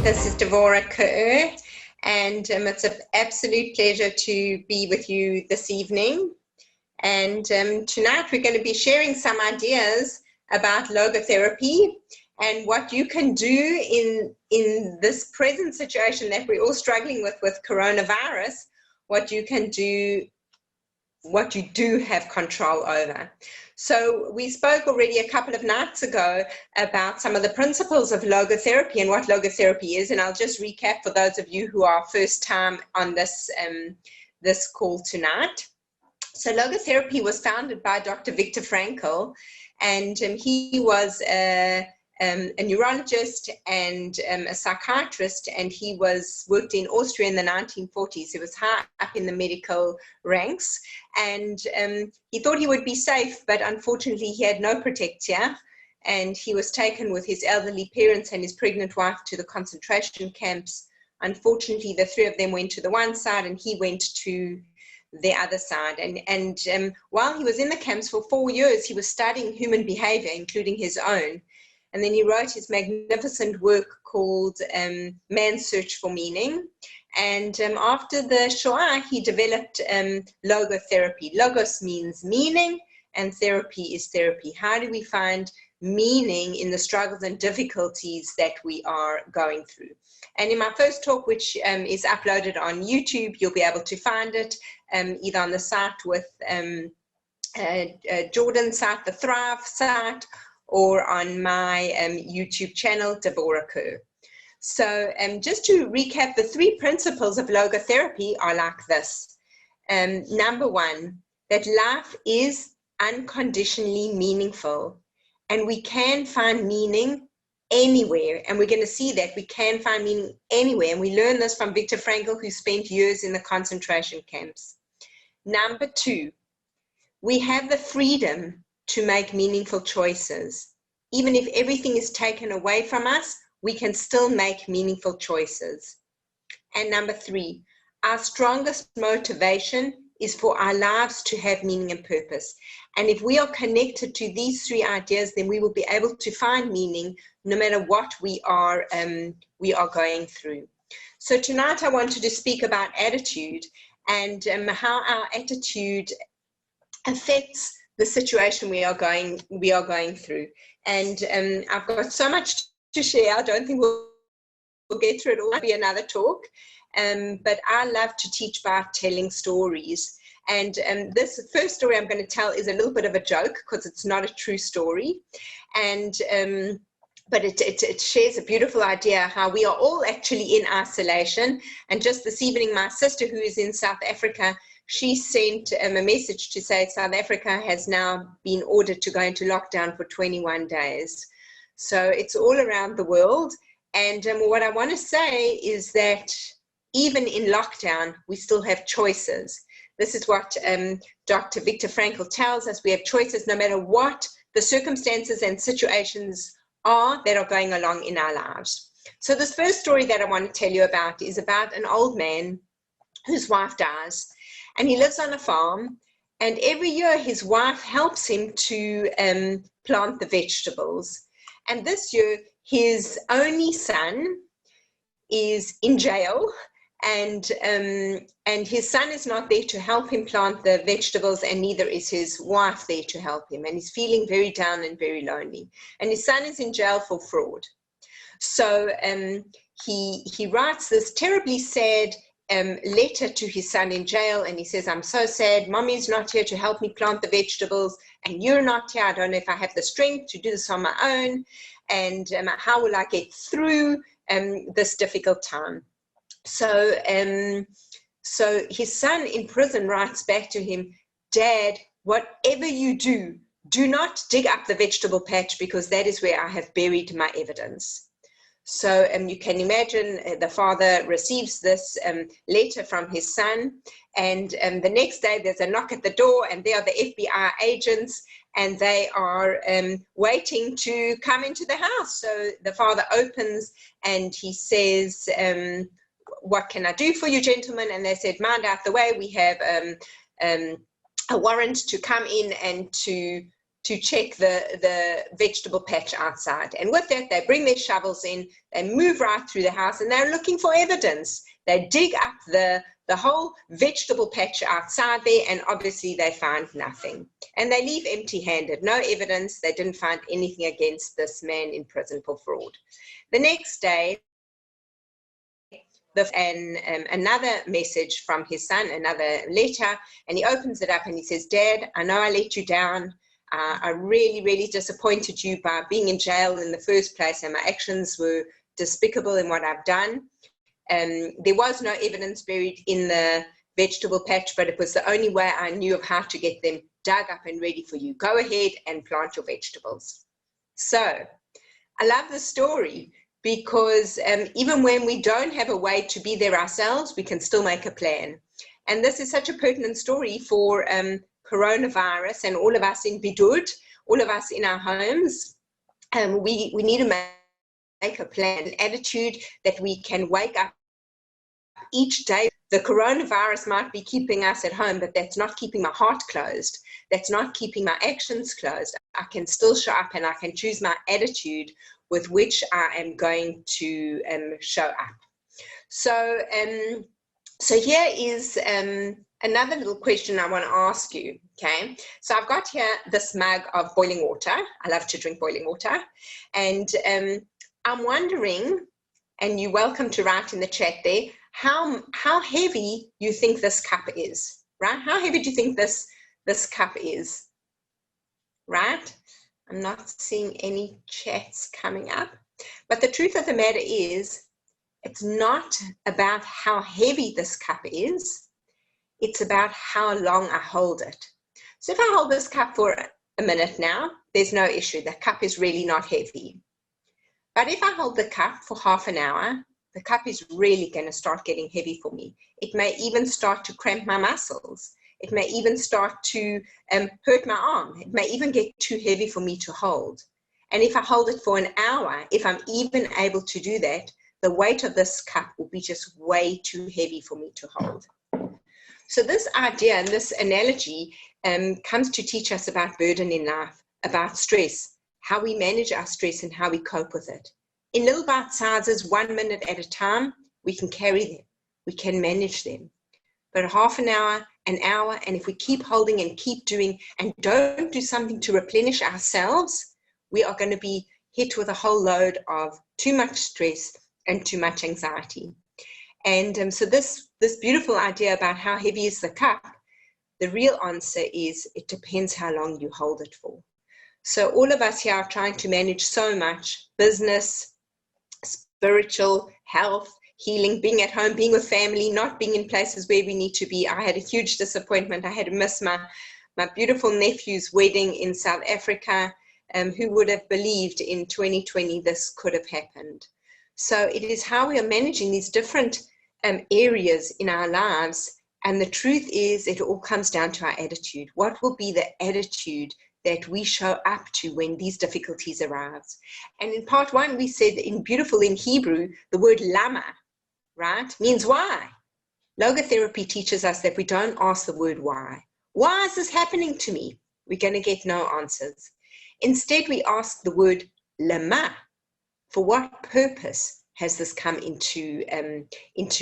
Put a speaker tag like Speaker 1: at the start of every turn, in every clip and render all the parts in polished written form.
Speaker 1: This is Devorah Kur, and it's an absolute pleasure to be with you this evening. And tonight we're going to be sharing some ideas about logotherapy and what you can do in this present situation that we're all struggling with coronavirus, what you can do, what you do have control over. So we spoke already a couple of nights ago about some of the principles of logotherapy and what logotherapy is, and I'll just recap for those of you who are first time on this call tonight. So logotherapy was founded by Dr. Viktor Frankl, and he was a neurologist and a psychiatrist, and he worked in Austria in the 1940s. He was high up in the medical ranks, and he thought he would be safe, but unfortunately he had no protectia, and he was taken with his elderly parents and his pregnant wife to the concentration camps. Unfortunately, the three of them went to the one side and he went to the other side. And while he was in the camps for 4 years, he was studying human behavior, including his own. And then he wrote his magnificent work called Man's Search for Meaning. And after the Shoah, he developed logotherapy. Logos means meaning, and therapy is therapy. How do we find meaning in the struggles and difficulties that we are going through? And in my first talk, which is uploaded on YouTube, you'll be able to find it either on the site with Jordan's site, the Thrive site, or on my YouTube channel, Devorah Kur. So just to recap, the three principles of logotherapy are like this. Number one, that life is unconditionally meaningful, and we can find meaning anywhere, and we're going to see that we can find meaning anywhere, and we learn this from Viktor Frankl, who spent years in the concentration camps. Number two, we have the freedom to make meaningful choices. Even if everything is taken away from us, we can still make meaningful choices. And number three, our strongest motivation is for our lives to have meaning and purpose. And if we are connected to these three ideas, then we will be able to find meaning no matter what we are going through. So tonight I wanted to speak about attitude and how our attitude affects the situation we are going through. And I've got so much to share. I don't think we'll get through it all. It'll be another talk. But I love to teach by telling stories. And this first story I'm going to tell is a little bit of a joke because it's not a true story. And but it shares a beautiful idea how we are all actually in isolation. And just this evening, my sister, who is in South Africa, she sent a message to say South Africa has now been ordered to go into lockdown for 21 days. So it's all around the world. And what I want to say is that even in lockdown, we still have choices. This is what Dr. Viktor Frankl tells us. We have choices no matter what the circumstances and situations are that are going along in our lives. So this first story that I want to tell you about is about an old man whose wife dies. And he lives on a farm, and every year his wife helps him to plant the vegetables. And this year, his only son is in jail, and his son is not there to help him plant the vegetables, and neither is his wife there to help him. And he's feeling very down and very lonely. And his son is in jail for fraud. So he writes this terribly sad letter to his son in jail, and he says, I'm so sad, mommy's not here to help me plant the vegetables, and you're not here. I don't know if I have the strength to do this on my own, and how will I get through this difficult time? So his son in prison writes back to him, Dad, whatever you do, do not dig up the vegetable patch, because that is where I have buried my evidence. So you can imagine the father receives this letter from his son, and the next day there's a knock at the door, and there are the FBI agents, and they are waiting to come into the house. So the father opens and he says, what can I do for you, gentlemen? And they said, mind out the way, we have a warrant to come in and to to check the vegetable patch outside. And with that, they bring their shovels in, they move right through the house, and they're looking for evidence. They dig up the whole vegetable patch outside there, and obviously they find nothing. And they leave empty-handed, no evidence. They didn't find anything against this man in prison for fraud. The next day, another message from his son, another letter, and he opens it up and he says, "Dad, I know I let you down. I really, really disappointed you by being in jail in the first place, and my actions were despicable in what I've done. There was no evidence buried in the vegetable patch, but it was the only way I knew of how to get them dug up and ready for you. Go ahead and plant your vegetables." So I love the story, because even when we don't have a way to be there ourselves, we can still make a plan. And this is such a pertinent story for coronavirus and all of us in Bidud, all of us in our homes. We need to make a plan, an attitude that we can wake up each day. The coronavirus might be keeping us at home, but that's not keeping my heart closed. That's not keeping my actions closed. I can still show up, and I can choose my attitude with which I am going to show up. So here is another little question I want to ask you, okay? So I've got here this mug of boiling water. I love to drink boiling water. And I'm wondering, and you're welcome to write in the chat there, how heavy you think this cup is, right? How heavy do you think this cup is, right? I'm not seeing any chats coming up. But the truth of the matter is, it's not about how heavy this cup is. It's about how long I hold it. So if I hold this cup for a minute now, there's no issue. The cup is really not heavy. But if I hold the cup for half an hour, the cup is really going to start getting heavy for me. It may even start to cramp my muscles. It may even start to hurt my arm. It may even get too heavy for me to hold. And if I hold it for an hour, if I'm even able to do that, the weight of this cup will be just way too heavy for me to hold. So this idea and this analogy comes to teach us about burden in life, about stress, how we manage our stress and how we cope with it. In little bite sizes, 1 minute at a time, we can carry them. We can manage them. But half an hour, and if we keep holding and keep doing and don't do something to replenish ourselves, we are going to be hit with a whole load of too much stress and too much anxiety. And so this beautiful idea about how heavy is the cup, the real answer is it depends how long you hold it for. So all of us here are trying to manage so much: business, spiritual, health, healing, being at home, being with family, not being in places where we need to be. I had a huge disappointment. I had to miss my beautiful nephew's wedding in South Africa. Who would have believed in 2020 this could have happened? So it is how we are managing these different areas in our lives. And the truth is, it all comes down to our attitude. What will be the attitude that we show up to when these difficulties arise? And in part one, we said beautiful in Hebrew, the word lama, right, means why. Logotherapy teaches us that we don't ask the word why. Why is this happening to me? We're going to get no answers. Instead, we ask the word lama. For what purpose has this come into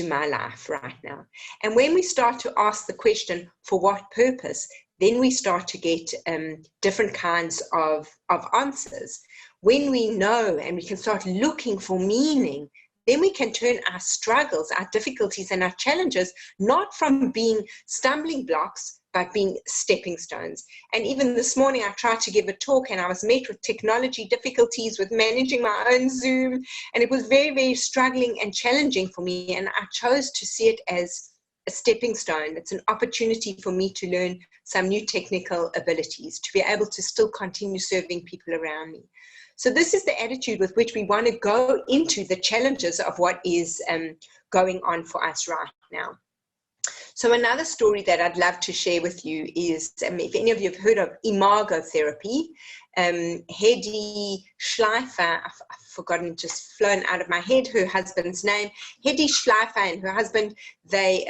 Speaker 1: my life right now? And when we start to ask the question, for what purpose, then we start to get different kinds of answers. When we know and we can start looking for meaning, then we can turn our struggles, our difficulties, and our challenges not from being stumbling blocks, but being stepping stones. And even this morning, I tried to give a talk, and I was met with technology difficulties with managing my own Zoom, and it was very, very struggling and challenging for me. And I chose to see it as a stepping stone. It's an opportunity for me to learn some new technical abilities, to be able to still continue serving people around me. So this is the attitude with which we want to go into the challenges of what is going on for us right now. So another story that I'd love to share with you is, if any of you have heard of imagotherapy, Hedy Schleifer, I've forgotten, just flown out of my head, her husband's name, Hedy Schleifer and her husband, they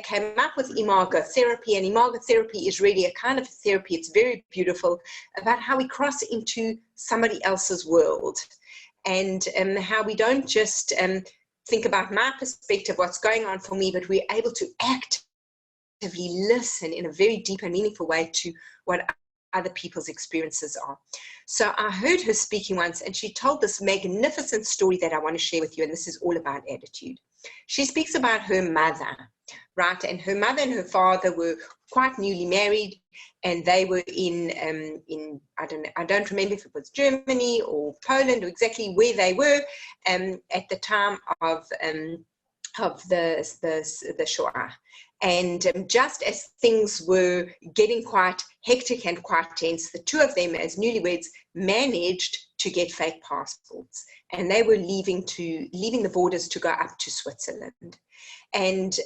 Speaker 1: came up with imagotherapy, and imagotherapy is really a kind of therapy, it's very beautiful, about how we cross into somebody else's world, and how we don't just think about my perspective, what's going on for me, but we're able to actively listen in a very deep and meaningful way to what other people's experiences are. So I heard her speaking once, and she told this magnificent story that I want to share with you, and this is all about attitude. She speaks about her mother, right? And her mother and her father were quite newly married, and they were in I don't remember if it was Germany or Poland or exactly where they were at the time of the Shoah. And just as things were getting quite hectic and quite tense, the two of them as newlyweds managed to get fake passports, and they were leaving the borders to go up to Switzerland. And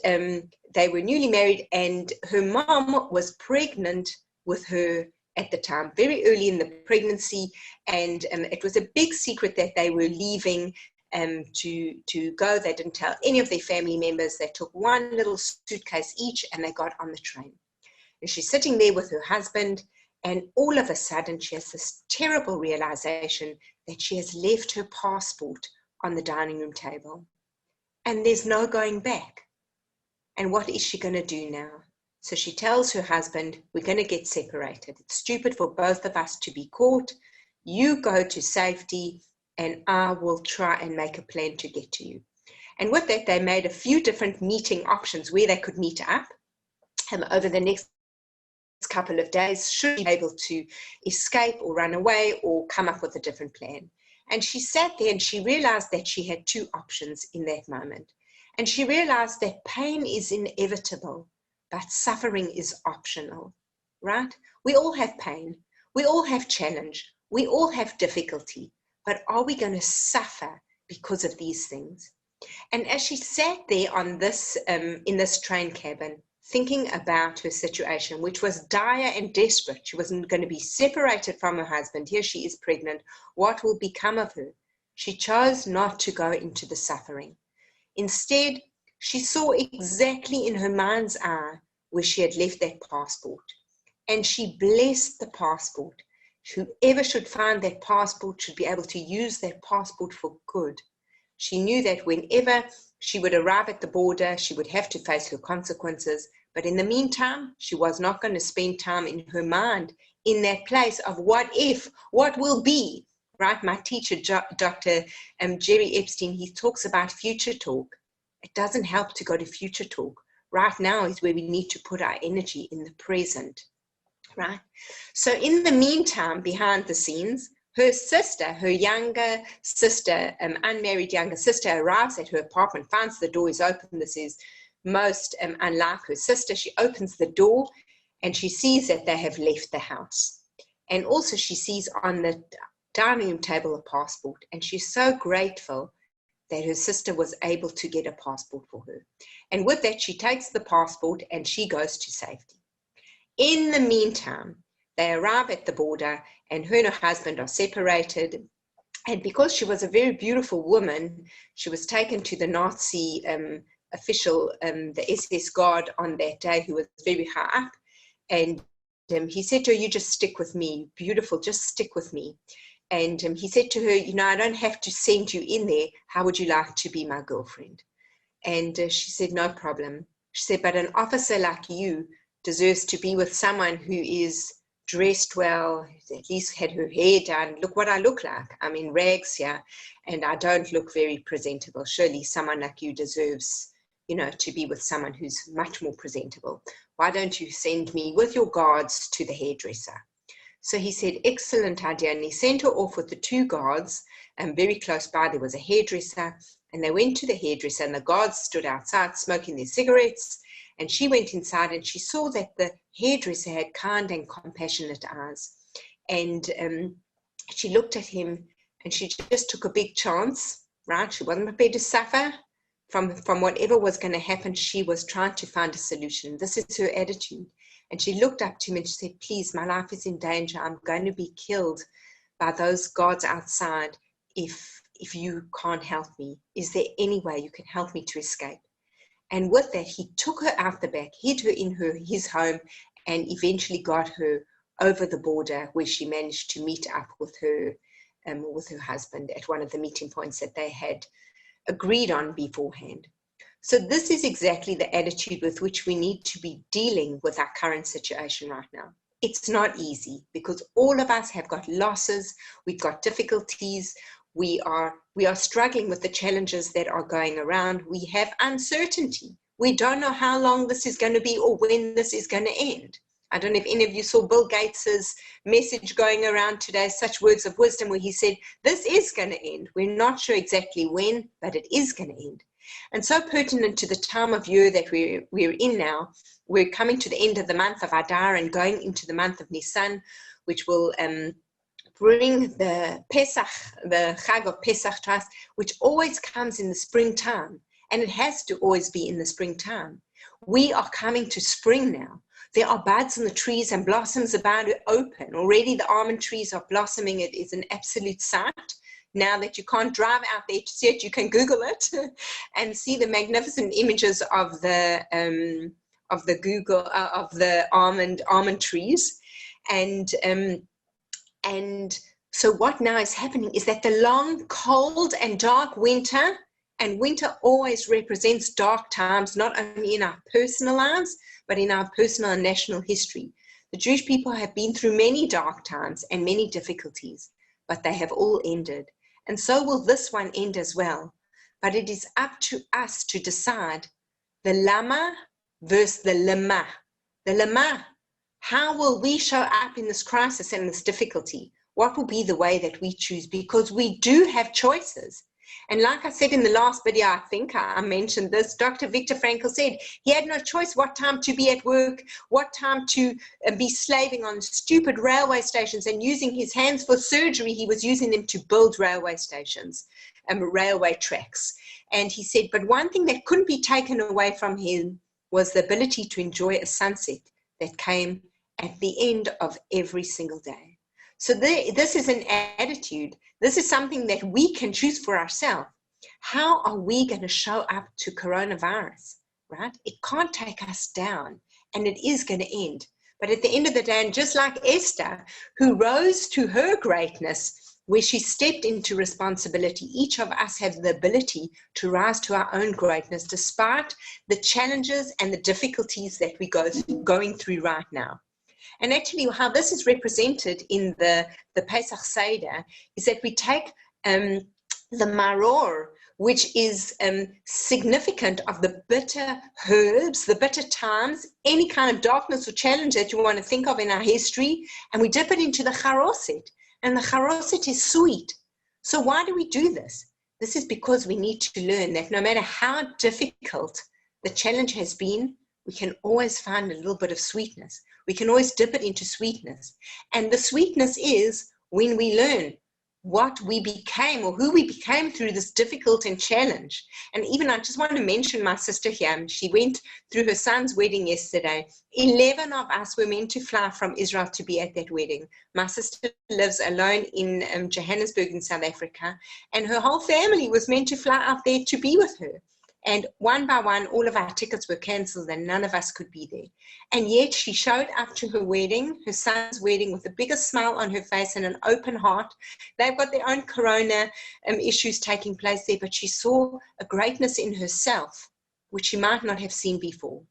Speaker 1: they were newly married, and her mom was pregnant with her at the time, very early in the pregnancy, and it was a big secret that they were leaving to go. They didn't tell any of their family members. They took one little suitcase each, and they got on the train. And she's sitting there with her husband, and all of a sudden she has this terrible realization that she has left her passport on the dining room table, and there's no going back. And what is she going to do now? So she tells her husband, we're going to get separated. It's stupid for both of us to be caught. You go to safety, and I will try and make a plan to get to you. And with that, they made a few different meeting options where they could meet up over the next couple of days, should she be able to escape or run away or come up with a different plan. And she sat there and she realized that she had two options in that moment. And she realized that pain is inevitable, but suffering is optional, right? We all have pain. We all have challenge. We all have difficulty. But are we going to suffer because of these things? And as she sat there on this, in this train cabin, thinking about her situation, which was dire and desperate, she wasn't going to be separated from her husband. Here she is pregnant. What will become of her? She chose not to go into the suffering. Instead, she saw exactly in her mind's eye where she had left that passport. And she blessed the passport. Whoever should find that passport should be able to use that passport for good. She knew that whenever she would arrive at the border, she would have to face her consequences. But in the meantime, she was not going to spend time in her mind in that place of what if, what will be, right? My teacher, Dr. Jerry Epstein, he talks about future talk. It doesn't help to go to future talk. Right now is where we need to put our energy in the present, right? So in the meantime, behind the scenes, her sister, her younger sister, unmarried younger sister, arrives at her apartment, finds the door is open. This is most unlike her sister. She opens the door and she sees that they have left the house. And also she sees on the dining room table a passport. And she's so grateful that her sister was able to get a passport for her. And with that, she takes the passport and she goes to safety. In the meantime, they arrive at the border and her and her husband are separated. And because she was a very beautiful woman, she was taken to the Nazi official, the SS guard on that day, who was very high up. And he said to her, you just stick with me, beautiful, just stick with me. And he said to her, you know, I don't have to send you in there. How would you like to be my girlfriend? And she said, no problem. She said, but an officer like you deserves to be with someone who is dressed well, at least had her hair done. Look what I look like. I'm in rags here and I don't look very presentable. Surely someone like you deserves, you know, to be with someone who's much more presentable. Why don't you send me with your guards to the hairdresser? So he said, excellent idea. And he sent her off with the two guards, and very close by there was a hairdresser. And they went to the hairdresser and the guards stood outside smoking their cigarettes. And she went inside and she saw that the hairdresser had kind and compassionate eyes. And she looked at him and she just took a big chance, right? She wasn't prepared to suffer, from whatever was going to happen, she was trying to find a solution. This is her attitude. And she looked up to him and she said, please, my life is in danger. I'm going to be killed by those guards outside if you can't help me. Is there any way you can help me to escape? And with that, he took her out the back, hid her in his home, and eventually got her over the border, where she managed to meet up with her husband at one of the meeting points that they had agreed on beforehand. So this is exactly the attitude with which we need to be dealing with our current situation right now. It's not easy because all of us have got losses, we've got difficulties, we are struggling with the challenges that are going around. We have uncertainty. We don't know how long this is going to be or when this is going to end. I don't know if any of you saw Bill Gates's message going around today, such words of wisdom, where he said, this is going to end. We're not sure exactly when, but it is going to end. And so pertinent to the time of year that we're in now, we're coming to the end of the month of Adar and going into the month of Nisan, which will bring the Pesach, the Chag of Pesach to us, which always comes in the springtime. And it has to always be in the springtime. We are coming to spring now. There are buds on the trees and blossoms about to open. Already the almond trees are blossoming. It is an absolute sight. Now that you can't drive out there to see it, you can Google it and see the magnificent images of the almond trees. And so what now is happening is that the long, cold and dark winter, and winter always represents dark times, not only in our personal lives, but in our personal and national history. The Jewish people have been through many dark times and many difficulties, but they have all ended. And so will this one end as well. But it is up to us to decide the lama versus the lema. The lema, how will we show up in this crisis and this difficulty? What will be the way that we choose? Because we do have choices. And like I said in the last video, I think I mentioned this, Dr. Viktor Frankl said he had no choice what time to be at work, what time to be slaving on stupid railway stations and using his hands for surgery. He was using them to build railway stations, railway tracks. And he said, but one thing that couldn't be taken away from him was the ability to enjoy a sunset that came at the end of every single day. So this is an attitude. This is something that we can choose for ourselves. How are we going to show up to coronavirus, right? It can't take us down, and it is going to end. But at the end of the day, and just like Esther, who rose to her greatness, where she stepped into responsibility, each of us have the ability to rise to our own greatness, despite the challenges and the difficulties that we going through right now. And actually how this is represented in the Pesach Seder is that we take the maror, which is significant of the bitter herbs, the bitter times, any kind of darkness or challenge that you want to think of in our history, and we dip it into the charoset. And the charoset is sweet. So why do we do this? This is because we need to learn that no matter how difficult the challenge has been, we can always find a little bit of sweetness. We can always dip it into sweetness. And the sweetness is when we learn what we became or who we became through this difficult and challenge. And even I just want to mention my sister here. She went through her son's wedding yesterday. 11 of us were meant to fly from Israel to be at that wedding. My sister lives alone in Johannesburg in South Africa, and her whole family was meant to fly out there to be with her. And one by one, all of our tickets were cancelled and none of us could be there. And yet she showed up to her wedding, her son's wedding, with the biggest smile on her face and an open heart. They've got their own corona issues taking place there, but she saw a greatness in herself, which she might not have seen before.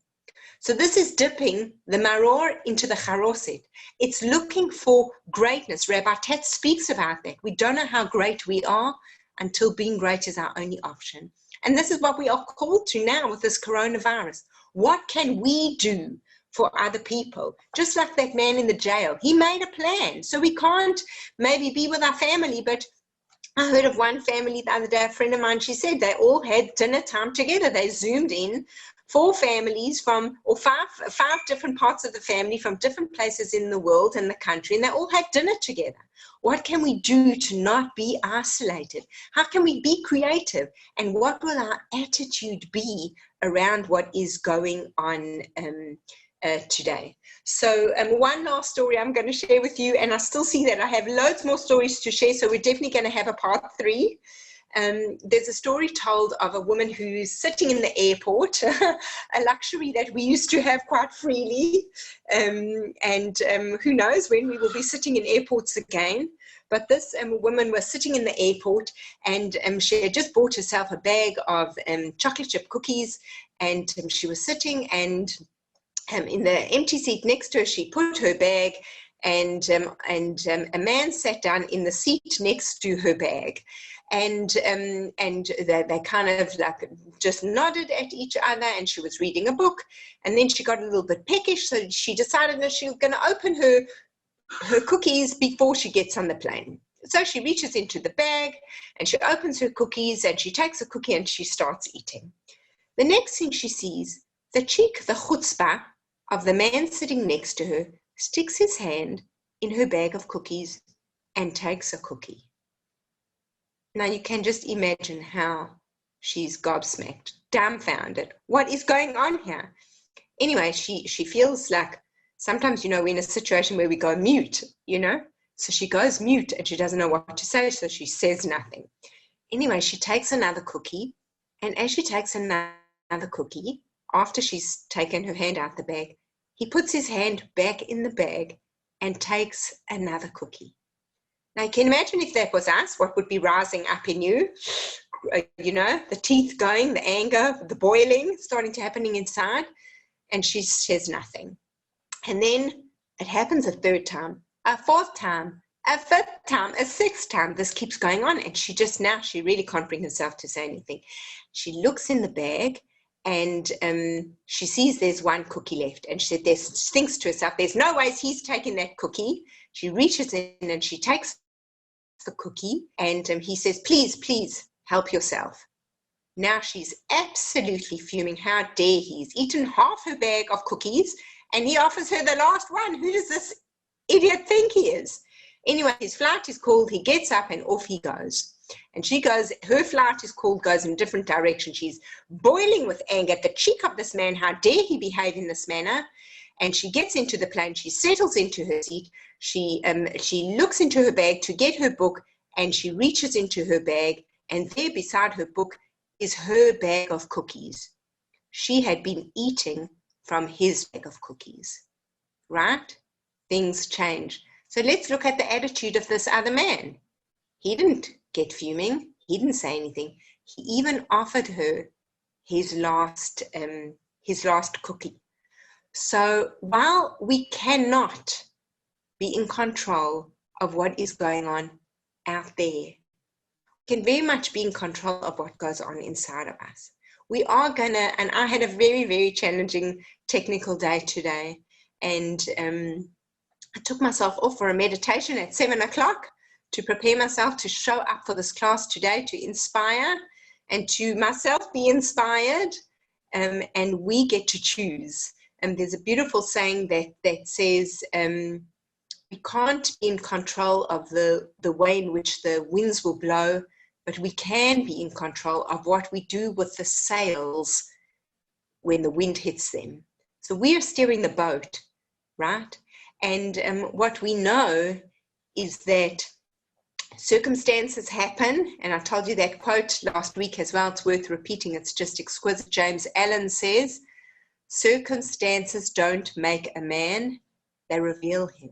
Speaker 1: So this is dipping the maror into the charoset. It's looking for greatness. Rabbi Tat speaks about that. We don't know how great we are until being great is our only option. And this is what we are called to now with this coronavirus. What can we do for other people? Just like that man in the jail. He made a plan. So we can't maybe be with our family, but I heard of one family the other day, a friend of mine, she said they all had dinner time together. They Zoomed in 4 families or five different parts of the family from different places in the world and the country, and they all had dinner together. What can we do to not be isolated? How can we be creative? And what will our attitude be around what is going on today? So one last story I'm going to share with you, and I still see that I have loads more stories to share, so we're definitely going to have a part 3. There's a story told of a woman who's sitting in the airport, a luxury that we used to have quite freely, and who knows when we will be sitting in airports again. But this woman was sitting in the airport, and she had just bought herself a bag of chocolate chip cookies, and she was sitting, and in the empty seat next to her, she put her bag, and a man sat down in the seat next to her bag. And they kind of like just nodded at each other, and she was reading a book, and then she got a little bit peckish, so she decided that she was going to open her cookies before she gets on the plane. So she reaches into the bag and she opens her cookies, and she takes a cookie and she starts eating. The next thing she sees, the cheek, the chutzpah of the man sitting next to her, sticks his hand in her bag of cookies and takes a cookie. Now you can just imagine how she's gobsmacked, dumbfounded. What is going on here? Anyway, she feels like sometimes, we're in a situation where we go mute, So she goes mute and she doesn't know what to say, so she says nothing. Anyway, she takes another cookie, and as she takes another cookie, after she's taken her hand out the bag, he puts his hand back in the bag and takes another cookie. Now, you can imagine if that was us, what would be rising up in you, the teeth going, the anger, the boiling starting to happening inside, and she says nothing. And then it happens a 3rd time, a 4th time, a 5th time, a 6th time. This keeps going on, and she really can't bring herself to say anything. She looks in the bag, and she sees there's one cookie left, and she thinks to herself, there's no ways he's taking that cookie. She reaches in and she takes the cookie, and he says, please help yourself. Now she's absolutely fuming. How dare he's eaten half her bag of cookies, and he offers her the last one. Who does this idiot think he is? Anyway, his flight is called, he gets up and off he goes. And she goes, her flight is called, goes in a different direction. She's boiling with anger at the cheek of this man. How dare he behave in this manner? And she gets into the plane, she settles into her seat, she looks into her bag to get her book, and she reaches into her bag, and there beside her book is her bag of cookies. She had been eating from his bag of cookies, right? Things change. So let's look at the attitude of this other man. He didn't get fuming. He didn't say anything. He even offered her his last cookie. So while we cannot be in control of what is going on out there, we can very much be in control of what goes on inside of us. We are gonna, and I had a very, very challenging technical day today, and I took myself off for a meditation at 7 o'clock to prepare myself to show up for this class today, to inspire and to myself be inspired, and we get to choose. And there's a beautiful saying that says, we can't be in control of the way in which the winds will blow, but we can be in control of what we do with the sails when the wind hits them. So we are steering the boat, right? And what we know is that circumstances happen, and I told you that quote last week as well. It's worth repeating. It's just exquisite. James Allen says, circumstances don't make a man, they reveal him.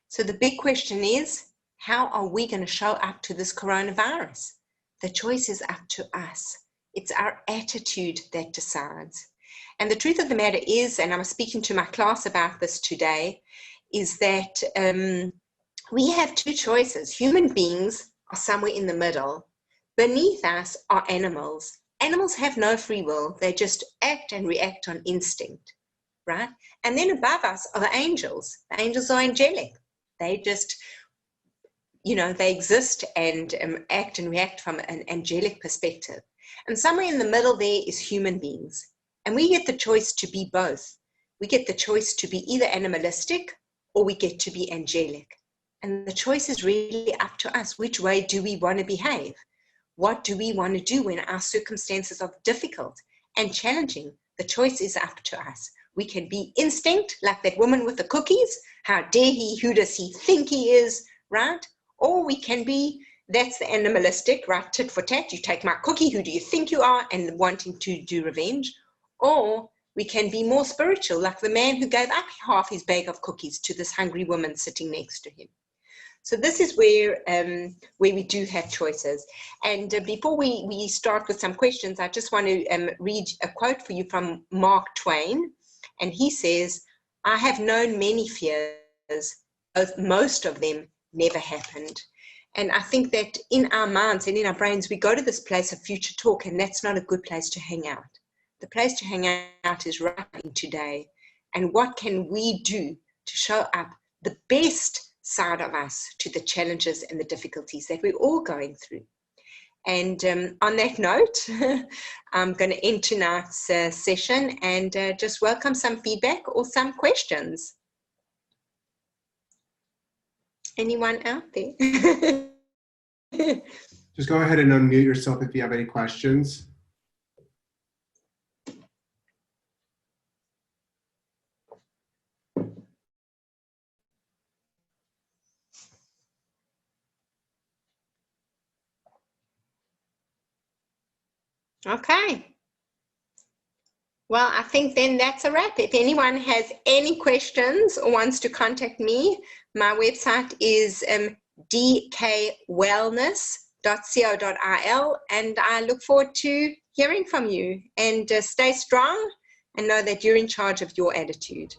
Speaker 1: So the big question is, how are we going to show up to this coronavirus? The choice is up to us. It's our attitude that decides. And the truth of the matter is, and I'm speaking to my class about this today, is that we have 2 choices. Human beings are somewhere in the middle. Beneath us are animals. Animals have no free will. They just act and react on instinct, right? And then above us are the angels. The angels are angelic. They just, they exist and act and react from an angelic perspective. And somewhere in the middle there is human beings. And we get the choice to be both. We get the choice to be either animalistic or we get to be angelic. And the choice is really up to us. Which way do we want to behave? What do we want to do when our circumstances are difficult and challenging? The choice is up to us. We can be instinct, like that woman with the cookies. How dare he? Who does he think he is? Right? Or we can be, that's the animalistic, right? Tit for tat. You take my cookie. Who do you think you are? And wanting to do revenge. Or we can be more spiritual, like the man who gave up half his bag of cookies to this hungry woman sitting next to him. So this is where we do have choices. And before we start with some questions, I just want to read a quote for you from Mark Twain. And he says, "I have known many fears, but most of them never happened." And I think that in our minds and in our brains, we go to this place of future talk, and that's not a good place to hang out. The place to hang out is right in today. And what can we do to show up the best side of us to the challenges and the difficulties that we're all going through? And on that note, I'm going to end tonight's session and just welcome some feedback or some questions. Anyone out there?
Speaker 2: Just go ahead and unmute yourself if you have any questions.
Speaker 1: Okay. Well, I think then that's a wrap. If anyone has any questions or wants to contact me, my website is dkwellness.co.il, and I look forward to hearing from you. And stay strong and know that you're in charge of your attitude.